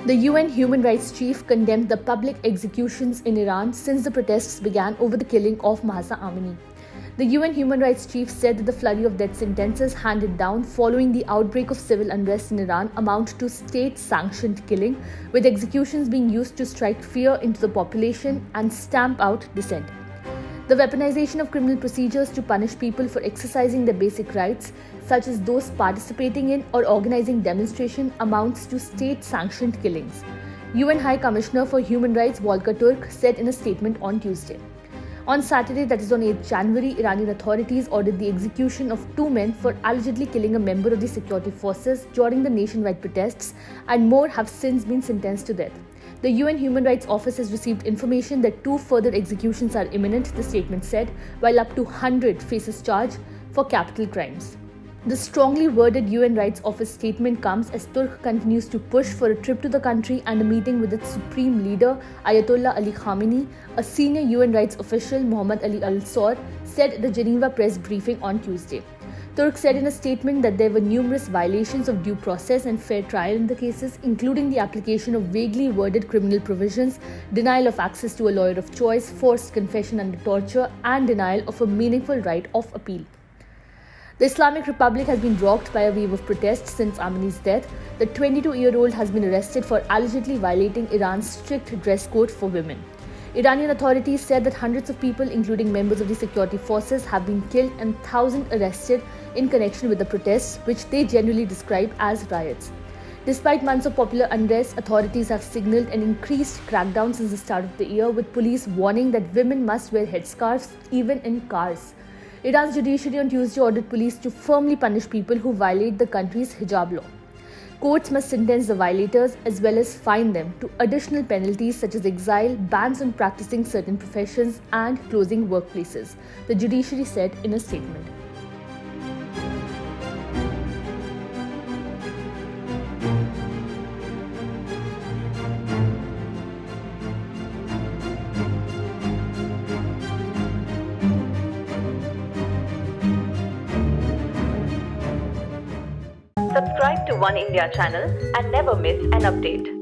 The UN Human Rights Chief condemned the public executions in Iran since the protests began over the killing of Mahsa Amini. The UN Human Rights Chief said that the flurry of death sentences handed down following the outbreak of civil unrest in Iran amount to state-sanctioned killing, with executions being used to strike fear into the population and stamp out dissent. The weaponization of criminal procedures to punish people for exercising their basic rights, such as those participating in or organizing demonstration, amounts to state-sanctioned killings. UN High Commissioner for Human Rights Volker Turk said in a statement on Tuesday. On Saturday, that is on 8th January, Iranian authorities ordered the execution of 2 men for allegedly killing a member of the security forces during the nationwide protests, and more have since been sentenced to death. The UN Human Rights Office has received information that 2 further executions are imminent, the statement said, while up to 100 faces charge for capital crimes. The strongly worded UN Rights Office statement comes as Turk continues to push for a trip to the country and a meeting with its supreme leader, Ayatollah Ali Khamenei. A senior UN rights official, Mohammad Ali Al-Sor, said at the Geneva press briefing on Tuesday. Turk said in a statement that there were numerous violations of due process and fair trial in the cases, including the application of vaguely worded criminal provisions, denial of access to a lawyer of choice, forced confession under torture, and denial of a meaningful right of appeal. The Islamic Republic has been rocked by a wave of protests since Amini's death. The 22-year-old has been arrested for allegedly violating Iran's strict dress code for women. Iranian authorities said that hundreds of people, including members of the security forces, have been killed and thousands arrested in connection with the protests, which they generally describe as riots. Despite months of popular unrest, authorities have signaled an increased crackdown since the start of the year, with police warning that women must wear headscarves even in cars. Iran's judiciary on Tuesday ordered police to firmly punish people who violate the country's hijab law. Courts must sentence the violators as well as fine them to additional penalties such as exile, bans on practicing certain professions, and closing workplaces, the judiciary said in a statement. Subscribe to One India channel and never miss an update.